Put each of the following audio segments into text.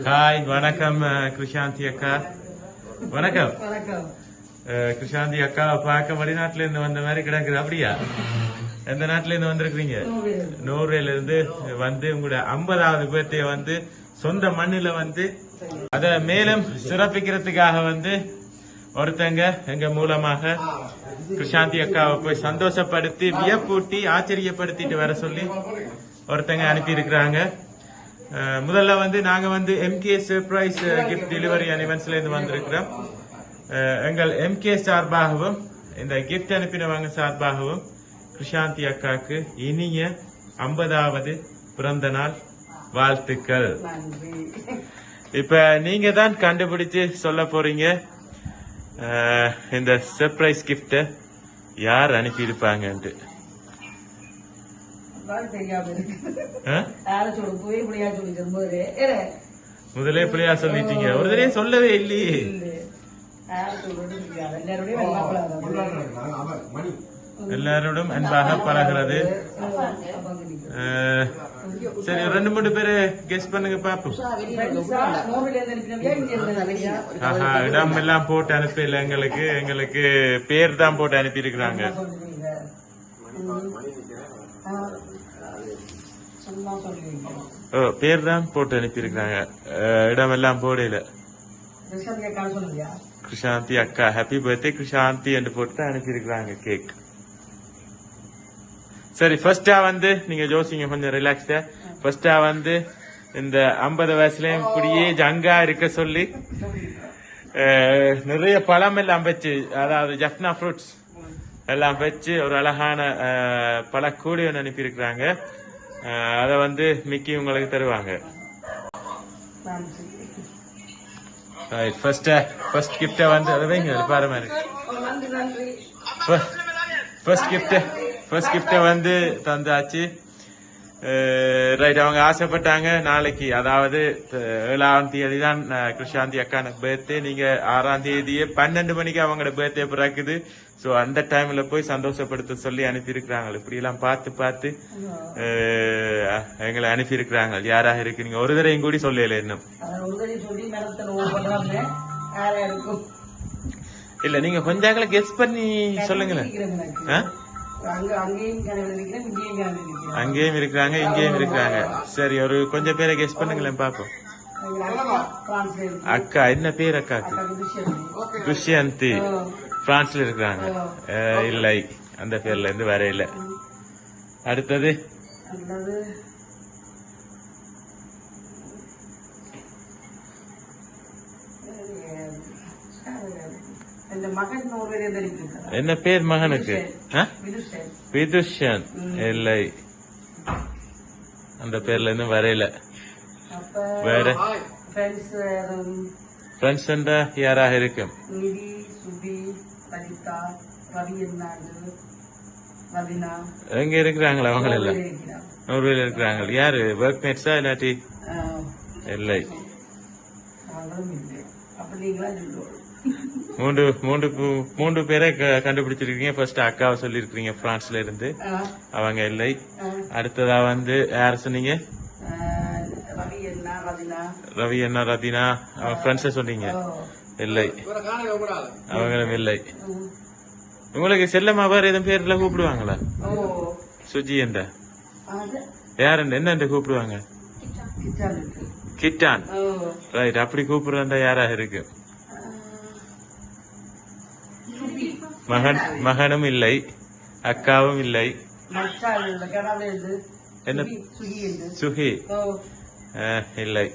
Hi, வணக்கம் கிருஷாந்தி அக்கா. வணக்கம். கிருஷாந்தி அக்கா பார்க்க வெளிநாட்டுல இருந்து வந்த மாதிரி கிடக்குது. அப்படியா? எந்த நாட்டுல இருந்து வந்திருக்கீங்க? நோர்வேல இருந்து வந்து உங்களோட 50வது பர்த்டே வந்து சொந்த மண்ணில வந்து அத மேலும் சிறப்பிக்கிறதுக்காக வந்து ஒருத்தங்க எங்க மூலமாக கிருஷாந்தி அக்காவை போய் சந்தோஷப்படுத்தி வியப்பூட்டி ஆச்சரியப்படுத்திட்டு வர சொல்லி ஒருத்தங்க அனுப்பி இருக்கிறாங்க. முதல்ல வந்து நாங்க வந்து MK சர்ப்ரைஸ் கிஃப்ட் டெலிவரி அனிவன்ஸ்ல இருந்து வந்திருக்கிறோம். எங்கள் MK சார்பாகவும் இந்த கிஃப்ட் அனுப்பினவங்க சார்பாகவும் கிருஷாந்தி அக்காக்கு இனிய 50வது பிறந்த நாள் வாழ்த்துக்கள். இப்ப நீங்க தான் கண்டுபிடிச்சு சொல்ல போறீங்க இந்த சர்ப்ரைஸ் கிஃப்ட யார் அனுப்பி இருப்பாங்கன்ட்டு. முதலே பிள்ளையா சொல்லிட்டீங்க. ஒரு தடவை சொல்லவே இல்லையே. எல்லாரோடும் அன்பாக பழகிறது. சரி, 2-3 பேரு கெஸ் பண்ணுங்க பாப்போம். இடம் எல்லாம் போட்டு அனுப்பல எங்களுக்கு பேர் தான் போட்டு அனுப்பி இருக்கிறாங்க. பேர் தான் போட்டு அனுப்பி இருக்காங்க, இடம் எல்லாம் போடல. கிருஷாந்தி அக்கா ஹாப்பி பர்த்டே கிருஷாந்தி என்று போட்டு அனுப்பி இருக்கிறாங்க கேக். சரி, ஃபர்ஸ்டா வந்து நீங்க ஜோசிங்க கொஞ்சம் ரிலாக்ஸ்டா. ஃபர்ஸ்டா வந்து இந்த 50 வயசுலயும் இப்படியே ஜங்கா இருக்க சொல்லி நிறைய பழம் எல்லாம் வச்சு, அதாவது ஜப்னா ஃப்ரூட்ஸ் எல்லாம் வச்சு ஒரு அழகான பழக்கூடி ஒன்று அனுப்பி இருக்கிறாங்க. அத வந்து மிக்கி உங்களுக்கு தருவாங்க. ஃபர்ஸ்ட் கிஃப்ட வந்து அதை வைங்க பாருங்க. ஃபர்ஸ்ட் கிஃப்ட வந்து தந்தாச்சு. ரைட், அவங்க ஆசைப்பட்டாங்க நாளைக்கு, அதாவது 7ஆம் தேதி தான் கிருஷாந்தி அக்கான பர்த்டே. நீங்க 6ஆம் தேதியே 12 மணிக்கு அவங்களோட பர்த்டே பிறக்குது. சோ அந்த டைம்ல போய் சந்தோஷப்படுத்த சொல்லி அனுப்பி இருக்கிறாங்க. இப்படி எல்லாம் பார்த்து எங்களை அனுப்பி இருக்கிறாங்க. யாராக இருக்கு நீங்க ஒரு தடவையும் கூடி சொல்லல இன்னும் இல்ல. நீங்க கொஞ்சம் கெஸ் பண்ணி சொல்லுங்களேன். அங்கேயும் இருக்கிறாங்க இங்கேயும் இருக்கிறாங்க. சரி, ஒரு கொஞ்சம் பேரை கெஸ் பண்ணுங்களேன் பாப்போம். அக்கா என்ன பேர் அக்காக்கு? துஷ்யந்தி. பிரான்ஸ்ல இருக்கிறாங்க. இல்லை, அந்த பேர்ல இருந்து வர இல்ல. அடுத்தது என்ன பேர் மகனுக்கு? விதுஷன். இல்லை, அந்த பேர்ல இருந்து வரையில. வேற ஃப்ரெண்ட்ஸ் யாராக இருக்கும்? எங்க இருக்கிறாங்களா அவங்க எல்லாம்? நோர்வேல இருக்கிறாங்க. யாரு? ஒர்க் மேட்ஸா இல்லாட்டி? இல்லை. மூன்று பேரை கண்டுபிடிச்சிருக்கீங்க. ஃபர்ஸ்ட் அக்காவை சொல்லிருக்கீங்க பிரான்ஸ்ல இருந்து, அவங்க இல்லை. அடுத்ததா வந்து யார சொன்னீங்க? ரவி அண்ணா ரதினா. அவன் ஃப்ரெண்ட்ஸ சொன்னீங்க, இல்லை, அவங்களும் இல்லை. உங்களுக்கு செல்லம்மா வேற எதுவும் பேர்ல கூப்பிடுவாங்களா? சுஜி என்ற யார் என்ன கூப்பிடுவாங்க? கிட்டான். ரைட், அப்படி கூப்பிடுறா யாராக இருக்கு? மகனும் இல்லை, அக்காவும் இல்லை. என்ன? சுகி. இல்லை.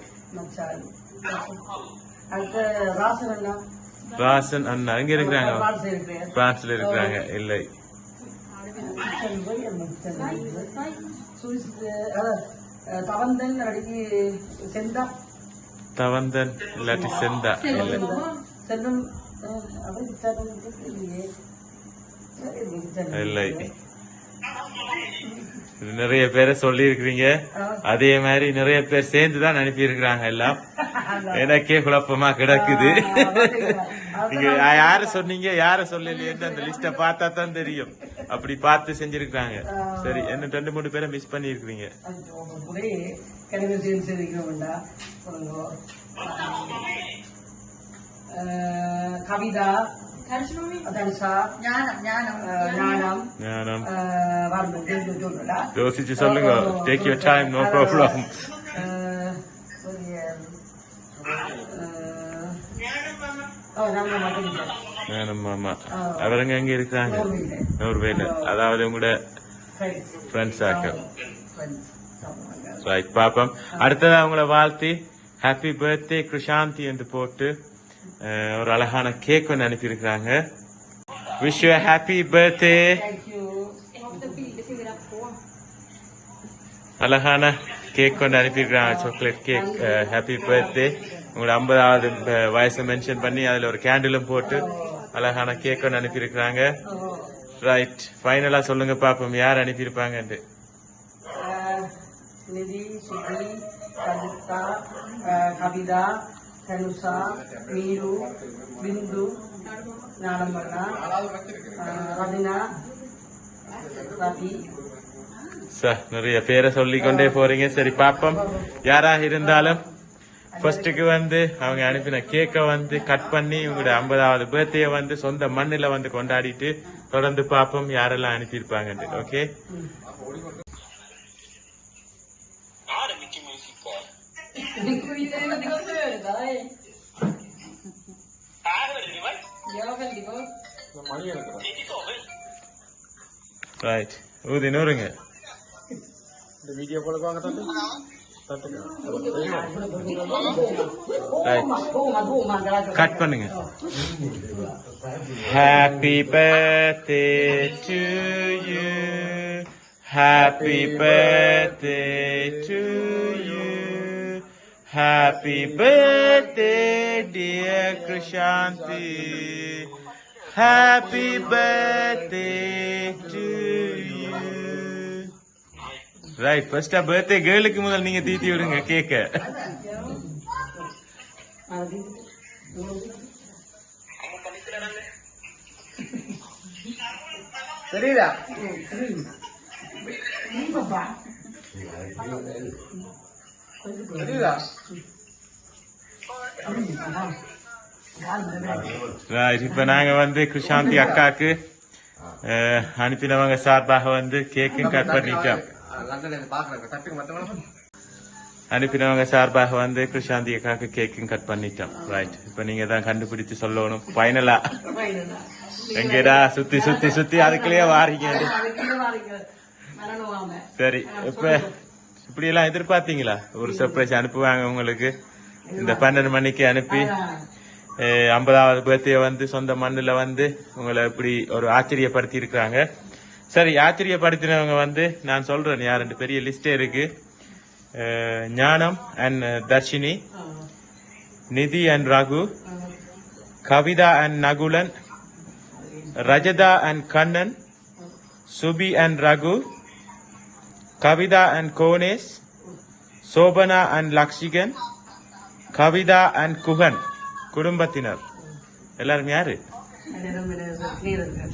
ராசன் அண்ணா எங்க இருக்கிறாங்க? பிரான்ஸ்ல இருக்கிறாங்க. இல்லை. தவந்தன் இல்லாட்டி செந்தா. இல்லை. நிறைய பேரை சொல்லி இருக்கிறீங்க. அதே மாதிரி நிறைய பேர் சேர்ந்துதான் அனுப்பி இருக்கிறாங்க. எல்லாம் எனக்கே குழப்பமா கிடக்குது. நீங்க யார சொன்னீங்க யார சொல்லலையேன்னு அந்த லிஸ்ட பார்த்தா தான் தெரியும். அப்படி பார்த்து செஞ்சிருக்காங்க. சரி, என்ன 2-3 பேரை மிஸ் பண்ணி இருக்கிறீங்க. கவிதா, யோசிச்சு சொல்லுங்க. Take your time, no problem. மாமா அவருங்க எங்க இருக்கிறாங்க? நோர்வேல. அதாவது உங்களோட ஃப்ரெண்ட்ஸ் ஆக்க. ரைட், பாப்போம். அடுத்தது அவங்கள வாழ்த்தி ஹாப்பி பர்த்டே கிருஷாந்தி என்று போட்டு ஒரு அழகான கேக் ஒன்று அனுப்பி இருக்கிறாங்க. Wish you happy birthday. அழகான கேக் கொண்டு அனுப்பியிருக்கிறாங்க, சாக்லேட் கேக். Happy birthday. உங்களோட 50வது வயசை மென்ஷன் பண்ணி அதுல ஒரு கேண்டிலும் போட்டு அழகான கேக் ஒன்று அனுப்பியிருக்கிறாங்க. ரைட், ஃபைனலா சொல்லுங்க பாப்போம் யார் அனுப்பியிருப்பாங்க. நிதி, சுதி, சஜிதா, கவிதா, தனுஷா, மீரு, பிந்து, நாடம்பண்ணா, ரதினா, ரவி. சார் நிறைய பேரை சொல்லிக்கொண்டே போறீங்க. சரி பாப்போம், யாராக இருந்தாலும் ஃபர்ஸ்ட்டுக்கு வந்து அவங்க அனுப்பின கேக்கை வந்து கட் பண்ணி உங்களோட 50வது பர்த்டே வந்து சொந்த மண்ணில வந்து கொண்டாடிட்டு தொடர்ந்து பாப்போம் யாரெல்லாம் அனுப்பியிருப்பாங்கன்னு. Okay, right. ஊதி நூறுங்க. வீடியோ கால் வாங்க தம்பி. கட் பண்ணுங்க. Happy birthday to you, happy birthday to you, happy birthday dear Krishanthi, happy birthday to you. Right, ஃபர்ஸ்டா பர்த்டே கேர்ளுக்கு முதல் நீங்க தீத்தி விடுங்க கேக்க. தெரியுதா? தெரியுதா? ரைட், இப்ப நாங்க வந்து கிருஷாந்தி அக்காக்கு அனுப்பினவங்க சார்பாக வந்து கேக்கும் கட் பண்ணிட்டோம். அனுப்பினவங்க சார்பாக வந்து கிருஷாந்தி அக்காக்கு கேக்கும் கட் பண்ணிட்டோம். ரைட், இப்ப நீங்க தான் கண்டுபிடிச்சு சொல்லணும் ஃபைனலா. எங்கடா சுத்தி சுத்தி சுத்தி அதுக்குள்ளேயே வாரீங்க. சரி, இப்ப இப்படி எல்லாம் எதிர்பார்த்தீங்களா ஒரு சர்ப்ரைஸ் அனுப்புவாங்க உங்களுக்கு? இந்த 12 மணிக்கு அனுப்பி 50வது பர்த்டே வந்து சொந்த மண்ணுல வந்து உங்களை இப்படி ஒரு ஆச்சரியப்படுத்தி இருக்கிறாங்க. சரி, ஆச்சரியப்படுத்தினவங்க வந்து நான் சொல்றேன் யாருன்னு. பெரிய லிஸ்டே இருக்கு. ஞானம் and Dharshini, Nidhi and Raghu, Kavitha and Nakulan, Rajatha and Kannan, Subi and Raghu, Kavitha and Konesh, Shobana and Lakshigan, Kavitha and Guhan. குடும்பத்தினர் எல்லாரும் யாரு?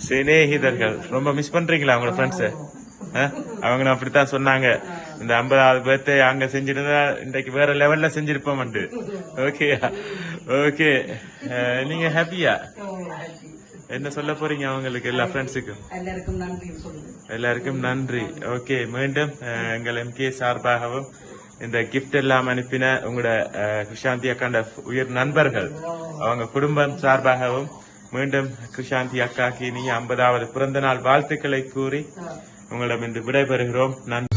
சிநேகிதர்கள். ரொம்ப மிஸ் பண்றீங்களா உங்களோட ஃப்ரெண்ட்ஸ்? அவங்க அப்படித்தான் சொன்னாங்க, இந்த 50வது பர்த்டே அங்க செஞ்சிருந்தா இன்றைக்கு வேற லெவல்ல செஞ்சிருப்போம். ஓகே ஓகே, நீங்க ஹாப்பியா? என்ன சொல்ல போறீங்க அவங்களுக்கு, எல்லா ஃப்ரெண்ட்ஸுக்கும்? எல்லாருக்கும் நன்றி. ஓகே, மீண்டும் எங்கள் எம்கே சார்பாகவும் இந்த கிஃப்ட் எல்லாம் அனுப்பின உங்களோட கிருஷாந்தி அக்காண்ட உயிர் நண்பர்கள் அவங்க குடும்பம் சார்பாகவும் மீண்டும் கிருஷாந்தி அக்காக்கு இனி 50வது பிறந்த நாள் வாழ்த்துக்களை கூறி உங்களிடம் இன்று விடைபெறுகிறோம். நன்றி.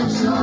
அச்சோ